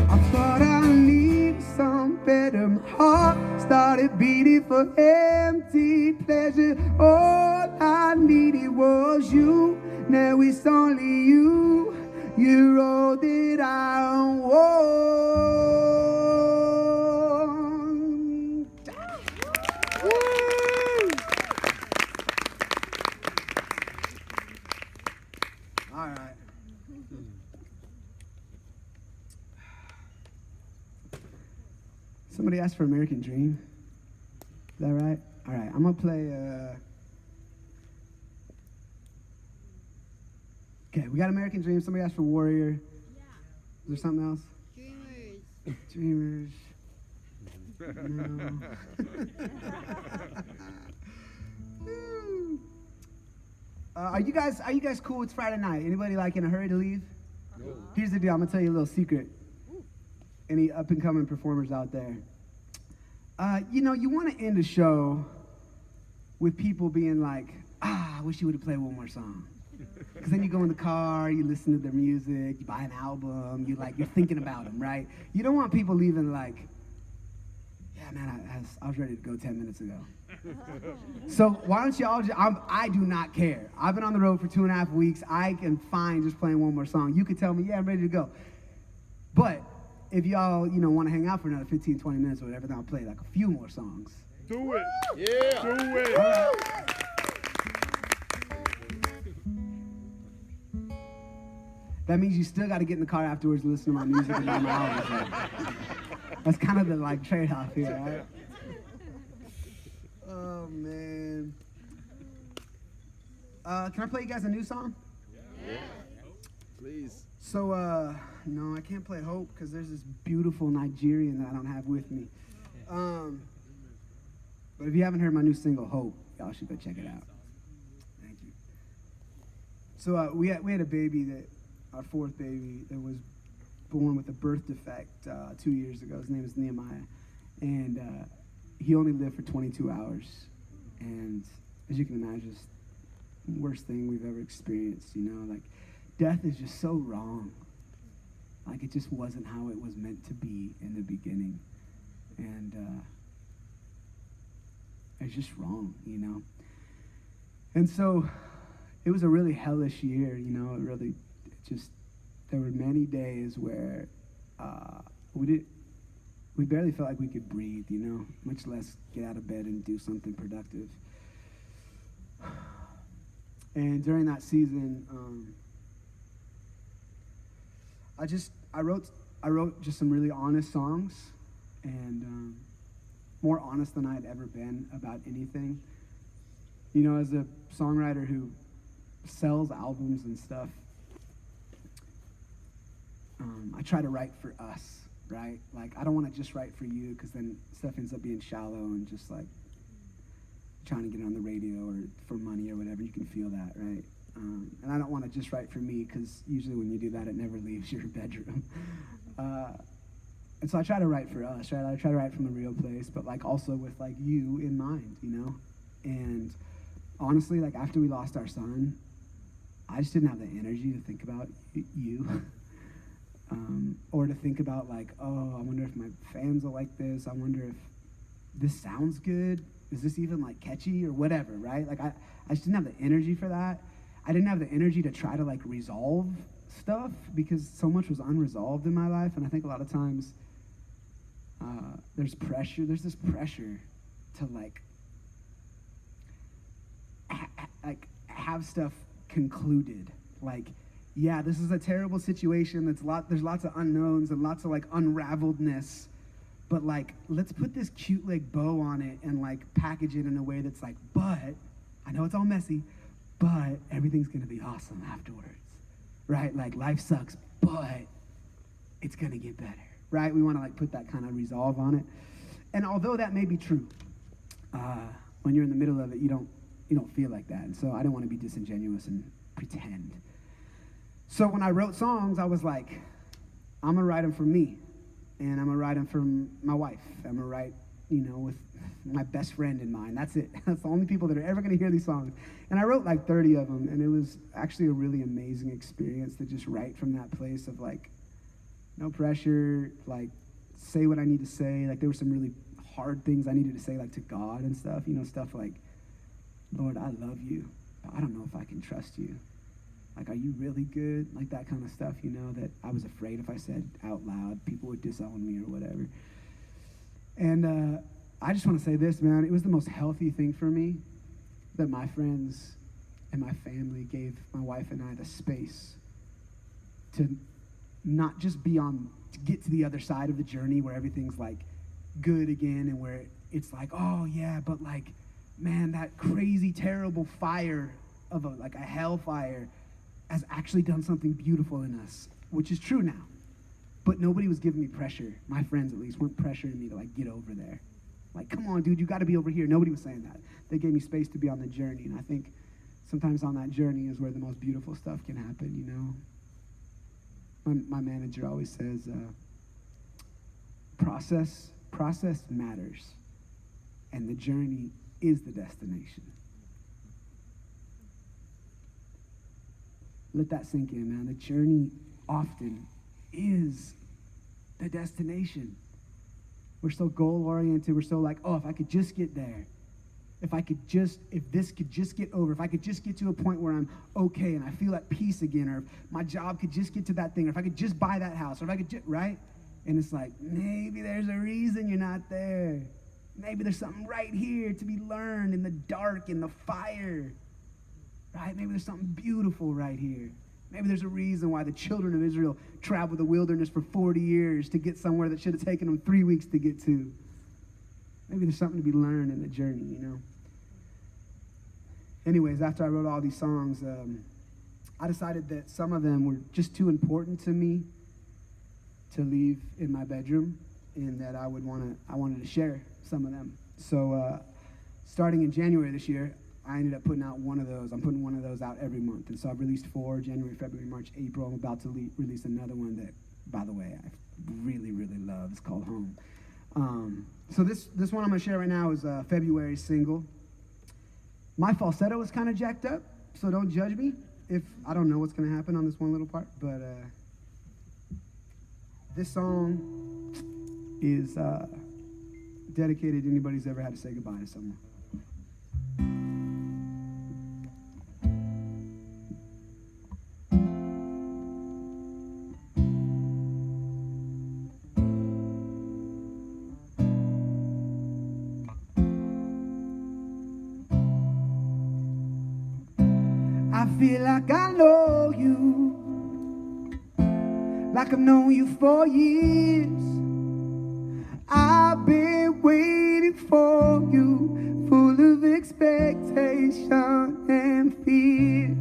I thought I needed some better. My heart started beating for empty pleasure. All I needed was you. Now it's only you. You're all that I want. Somebody asked for American Dream. Is that right? All right, I'm gonna play. Okay, we got American Dream. Somebody asked for Warrior. Yeah. Is there something else? Dreamers. Dreamers. No. Are you guys cool? It's Friday night. Anybody like in a hurry to leave? No. Here's the deal. I'm gonna tell you a little secret. Any up and coming performers out there? You want to end a show with people being like, I wish you would have played one more song. Because then you go in the car, you listen to their music, you buy an album, you're thinking about them, right? You don't want people leaving like, yeah, man, I was ready to go 10 minutes ago. So why don't y'all I do not care. I've been on the road for 2.5 weeks. I can fine just playing one more song. You could tell me, yeah, I'm ready to go. But if y'all, want to hang out for another 15, 20 minutes or whatever, then I'll play like a few more songs. Do it. Yeah. Do it. All right. That means you still got to get in the car afterwards and listen to my music and buy my albums. That's kind of the trade-off here, right? Oh man. Can I play you guys a new song? Yeah. Please. So no, I can't play Hope because there's this beautiful Nigerian that I don't have with me. But if you haven't heard my new single Hope, y'all should go check it out. Thank you. So we had a baby our fourth baby that was born with a birth defect 2 years ago. His name is Nehemiah. And he only lived for 22 hours. And as you can imagine, it's the worst thing we've ever experienced, death is just so wrong. Like, it just wasn't how it was meant to be in the beginning. And it's just wrong, And so it was a really hellish year, there were many days where we barely felt like we could breathe, much less get out of bed and do something productive. And during that season, I wrote just some really honest songs, and more honest than I had ever been about anything. As a songwriter who sells albums and stuff, I try to write for us, right? Like, I don't want to just write for you, because then stuff ends up being shallow and just like trying to get on the radio or for money or whatever. You can feel that, right? And I don't want to just write for me, because usually when you do that, it never leaves your bedroom. And so I try to write for us, right? I try to write from a real place, but like also with like you in mind, And honestly, like after we lost our son, I just didn't have the energy to think about you. Or to think about like, oh, I wonder if my fans will like this. I wonder if this sounds good. Is this even like catchy or whatever, right? Like I just didn't have the energy for that. I didn't have the energy to try to like resolve stuff, because so much was unresolved in my life. And I think a lot of times there's this pressure to like have stuff concluded. Like, yeah, this is a terrible situation. There's lots of unknowns and lots of like unraveledness, but like, let's put this cute like bow on it and like package it in a way that's like, but I know it's all messy, but everything's gonna be awesome afterwards, right? Like, life sucks, but it's gonna get better, right? We want to like put that kind of resolve on it. And although that may be true, when you're in the middle of it, you don't feel like that. And so I didn't want to be disingenuous and pretend. So when I wrote songs, I was like, I'm gonna write them for me, and I'm gonna write them for my wife. I'm gonna write, with my best friend in mind. That's it. That's the only people that are ever gonna hear these songs. And I wrote like 30 of them, and it was actually a really amazing experience to just write from that place of like, no pressure, like say what I need to say. Like, there were some really hard things I needed to say, like to God and stuff, stuff like, Lord, I love you, but I don't know if I can trust you. Like, are you really good? Like that kind of stuff, that I was afraid if I said out loud, people would disown me or whatever. And I just want to say this, man. It was the most healthy thing for me that my friends and my family gave my wife and I the space to not just to get to the other side of the journey where everything's like good again, and where it's like, oh yeah, but like, man, that crazy, terrible fire of like a hellfire has actually done something beautiful in us, which is true now. But nobody was giving me pressure. My friends, at least, weren't pressuring me to like get over there. Like, come on, dude, you got to be over here. Nobody was saying that. They gave me space to be on the journey, and I think sometimes on that journey is where the most beautiful stuff can happen, you know? My manager always says, process matters, and the journey is the destination. Let that sink in, man. The journey often is the destination. We're so goal-oriented. We're so like, oh, if I could just get there. If this could just get over, if I could just get to a point where I'm okay and I feel at peace again, or if my job could just get to that thing, or if I could just buy that house, or if I could just, right? And it's like, maybe there's a reason you're not there. Maybe there's something right here to be learned in the dark, in the fire, right? Maybe there's something beautiful right here. Maybe there's a reason why the children of Israel traveled the wilderness for 40 years to get somewhere that should have taken them 3 weeks to get to. Maybe there's something to be learned in the journey, you know? Anyways, after I wrote all these songs, I decided that some of them were just too important to me to leave in my bedroom, and that I wanted to share some of them. So starting in January this year, I ended up putting out one of those. I'm putting one of those out every month. And so I've released 4, January, February, March, April. I'm about to release another one that, by the way, I really, really love. It's called Home. So this one I'm going to share right now is February's single. My falsetto is kind of jacked up, so don't judge me if I don't know what's going to happen on this one little part. But this song is dedicated to anybody who's ever had to say goodbye to someone. I feel like I know you, like I've known you for years. I've been waiting for you, full of expectation and fear.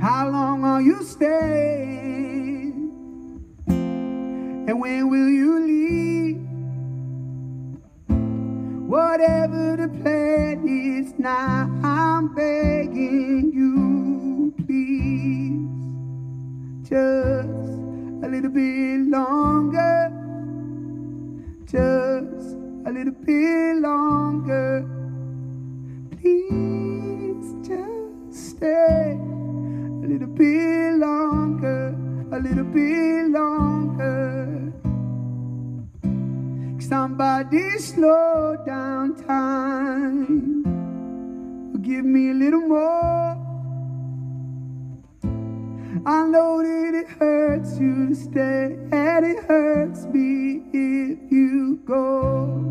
How long are you staying? And when will you leave? Whatever the plan is now, I'm begging you, please. Just a little bit longer. Just a little bit longer. Please just stay a little bit longer. A little bit longer. Somebody slow down time. Give me a little more. I know that it hurts you to stay, and it hurts me if you go.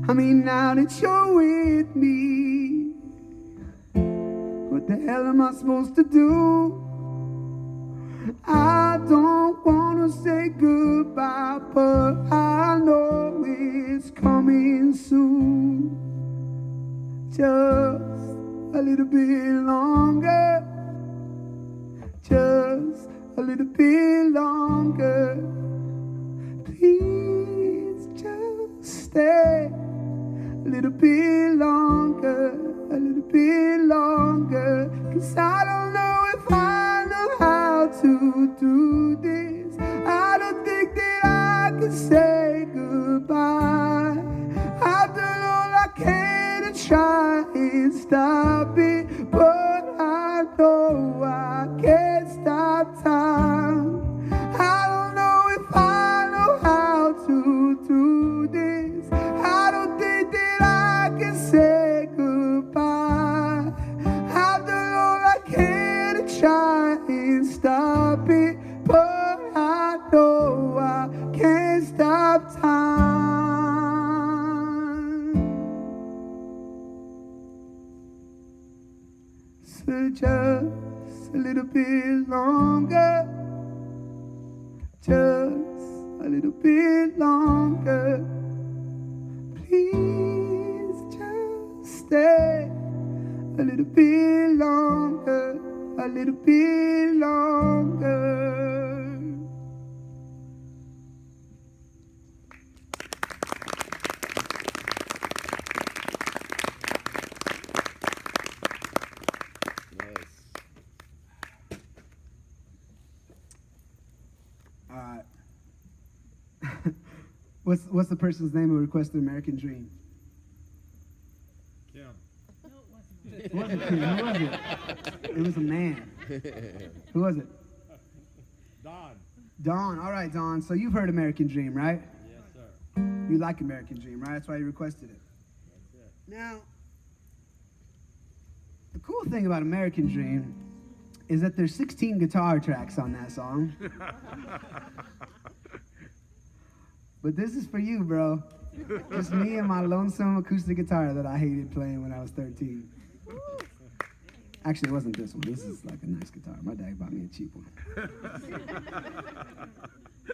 I mean, now that you're with me, what the hell am I supposed to do? I don't wanna say goodbye, but I know it's coming soon. Just a little bit longer. Just a little bit longer. Please just stay a little bit longer. A little bit longer. 'Cause I don't know if I know how to do this. I don't think that I can say goodbye. I've done all I can to try and stop it, but I know I can't stop time. I don't know if I know how to do this. I don't think that I can say goodbye. I've done all I can to try and stop it, but I know I can't stop time. So just a little bit longer. just a little bit longer. Please just stay a little bit longer, a little bit longer. What's the person's name who requested American Dream? Kim. It wasn't Kim. Who was it? It was a man. Who was it? Don. Dawn. All right, Dawn. So you've heard American Dream, right? Yes, sir. You like American Dream, right? That's why you requested it. That's it. Now, the cool thing about American Dream is that there's 16 guitar tracks on that song. But this is for you, bro. Just me and my lonesome acoustic guitar that I hated playing when I was 13. Actually, it wasn't this one. This is like a nice guitar. My dad bought me a cheap one.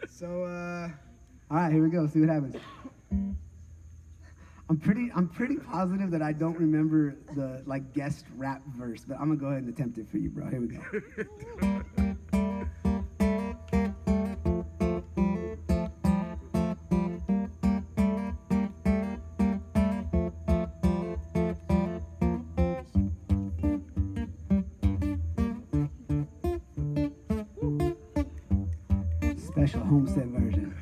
So, all right, here we go. See what happens. I'm pretty positive that I don't remember the like guest rap verse, but I'm gonna go ahead and attempt it for you, bro. Here we go. Special Homestead version.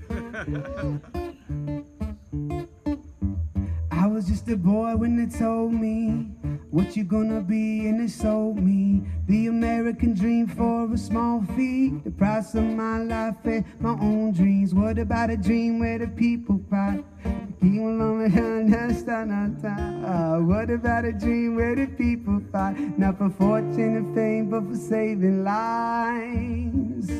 I was just a boy when they told me what you gonna be, and they sold me the American dream for a small fee. The price of my life and my own dreams. What about a dream where the people fight? What about a dream where the people fight? Not for fortune and fame, but for saving lives.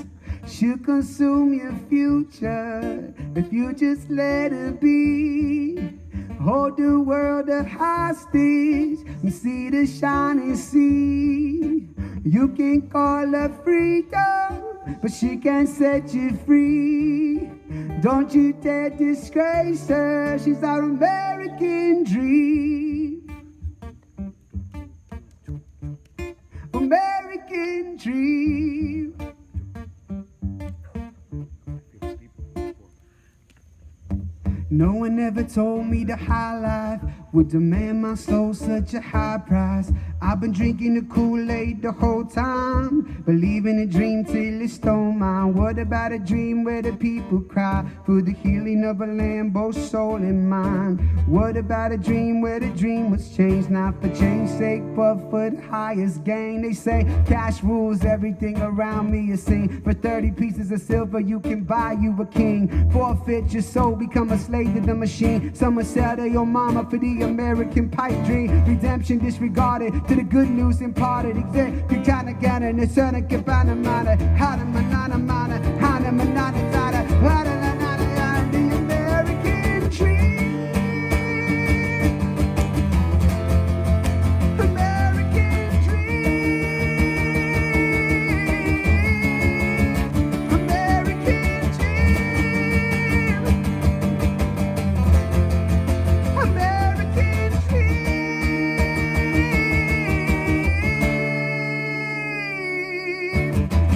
She'll consume your future if you just let her be. Hold the world a hostage and see the shining sea. You can call her freedom, but she can't set you free. Don't you dare disgrace her, she's our American dream. American dream. No one ever told me the high life would demand my soul such a high price. I've been drinking the Kool-Aid the whole time, believing a dream till it stole mine. What about a dream where the people cry for the healing of a land, both soul and mind? What about a dream where the dream was changed, not for change's sake, but for the highest gain? They say cash rules everything around me, is seen. For 30 pieces of silver you can buy you a king. Forfeit your soul, become a slave to the machine. Someone sell to your mama for the American pipe dream. Redemption disregarded, to the good news imparted. Executive kind of gather, and the son of Cabana Mana. Hana Manana Mana, Hana Manana Dada, Hana Manana, the American dream. American dream. American dream. American dream.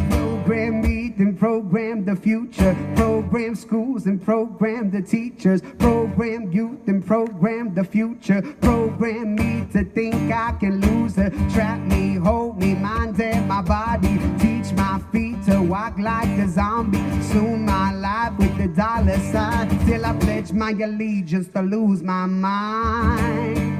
Program meet and program the future. Program schools and program the teachers. Program youth and program the future. Program me to think I can lose her. Trap me, hold me, mind and my body. Teach my feet to walk like a zombie. Soon my life with the dollar sign. Till I pledge my allegiance to lose my mind.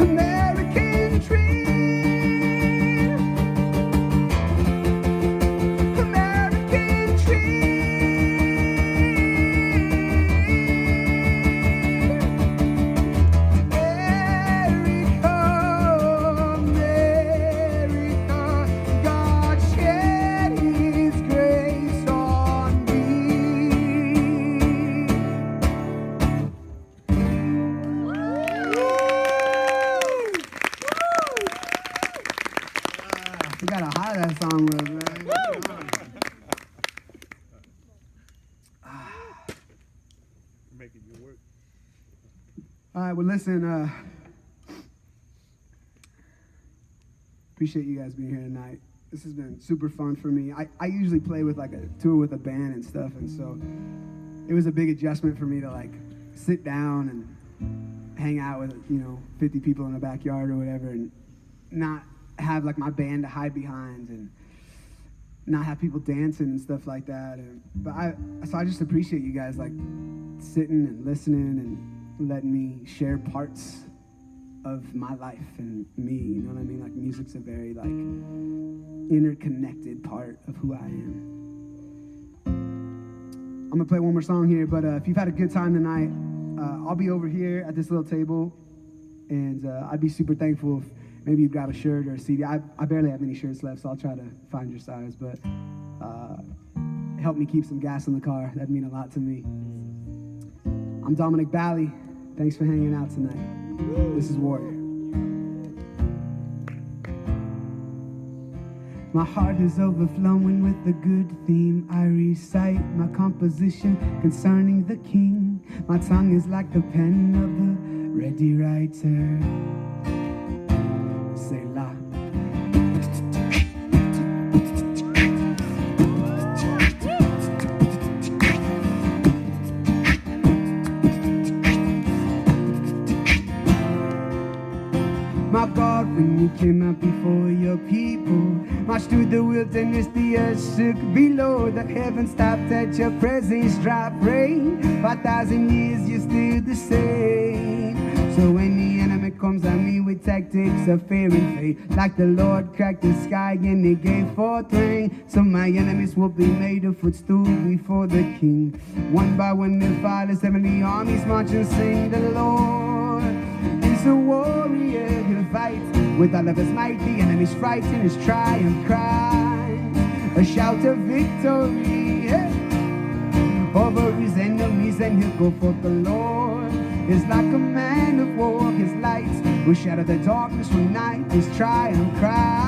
American dream. American dream. America, America, God shed song was, man. Making you work. All right, well, listen, appreciate you guys being here tonight. This has been super fun for me. I usually play with like a tour with a band and stuff, and so it was a big adjustment for me to like sit down and hang out with, 50 people in the backyard or whatever, and not have like my band to hide behind and not have people dancing and stuff like that. So I just appreciate you guys like sitting and listening and letting me share parts of my life and me, you know what I mean? Like music's a very like interconnected part of who I am. I'm gonna play one more song here, but if you've had a good time tonight, I'll be over here at this little table, and I'd be super thankful if maybe you grab a shirt or a CD. I barely have any shirts left, so I'll try to find your size, but help me keep some gas in the car. That'd mean a lot to me. I'm Dominic Balli. Thanks for hanging out tonight. This is Warrior. My heart is overflowing with a good theme. I recite my composition concerning the king. My tongue is like the pen of a ready writer. Selah. My God, when you came out before your people, marched through the wilderness, the earth shook below. The heavens stopped at your presence, dropped rain. 5,000 years, you're still the same. So when the enemy comes at me with tactics of fear and faith, like the Lord cracked the sky and he gave forth rain, so my enemies will be made a footstool before the king. One by one they'll fall as heavenly armies march and sing. The Lord is a warrior, he'll fight with all of his might. The enemy's frightened, his triumph cries, a shout of victory, yeah, over his enemies, and he'll go forth. The Lord is like a man of war, his lights will shatter the darkness from night, his triumph cries.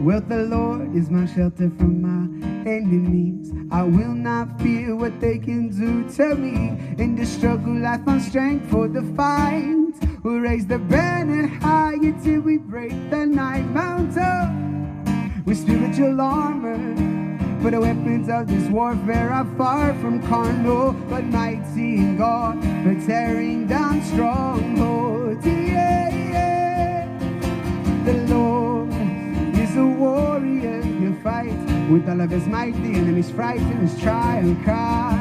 Well, the Lord is my shelter from my enemies. I will not fear what they can do to me. In the struggle I found strength for the fight. We'll raise the banner higher till we break the night. Mount up with spiritual armor, for the weapons of this warfare are far from carnal, but mighty in God for tearing down strongholds. Yeah, yeah. The Lord is a warrior, he'll fight with all of his might. The enemy's frightened, his triumph cry,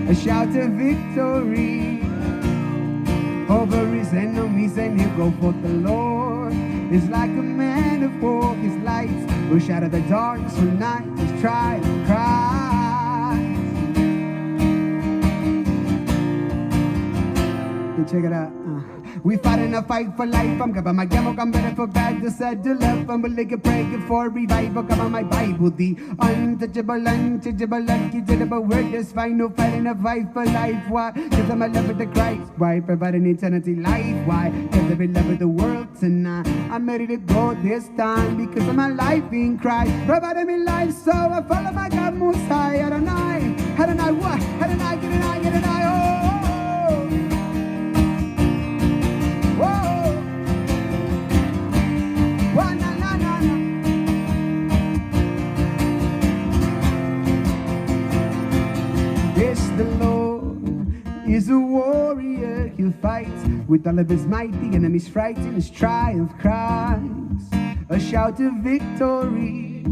a shout of victory over his enemies, and he'll go forth. The Lord is like a man of war, his lights will shatter the darkness from night, his triumph cries. Hey, check it out. We fight in a fight for life. I'm giving my gamble, I'm better for bad to settle up. I'm willing to pray for revival. Come on, my Bible, the untouchable, unquestionable word is fine. No fight in a fight for life. Why? Because I'm in love with the Christ. Why? Providing eternity life. Why? Because I'm in love with the world tonight. I'm ready to go this time because of my life in Christ. Providing me life, so I follow my God most high. Adonai, Adonai, what? Adonai, Adonai, Adonai, oh. The Lord is a warrior, he'll fight with all of his might. The enemy's frightened, his triumph cries, a shout of victory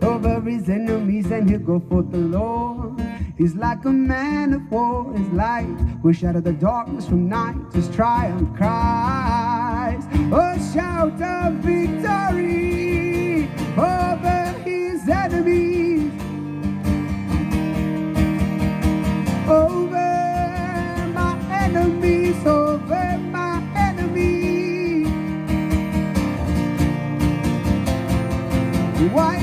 over his enemies, and he'll go forth. The Lord is like a man of war, his light will shatter the darkness from night, his triumph cries, a shout of victory over his enemies. Over my enemies, over my enemies. Why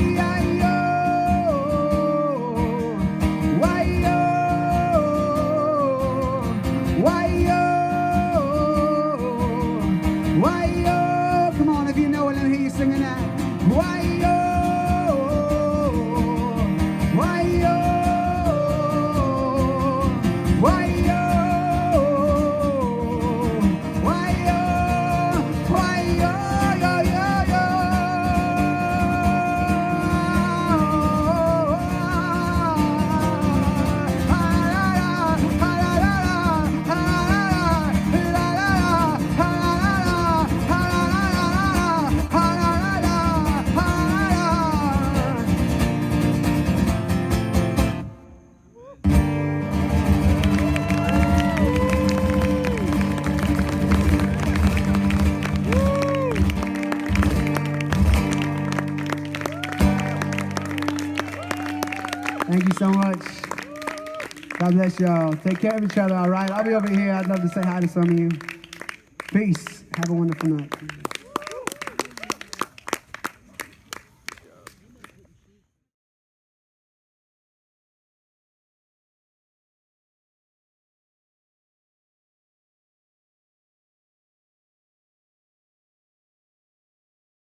so much. God bless y'all. Take care of each other, all right? I'll be over here. I'd love to say hi to some of you. Peace. Have a wonderful night.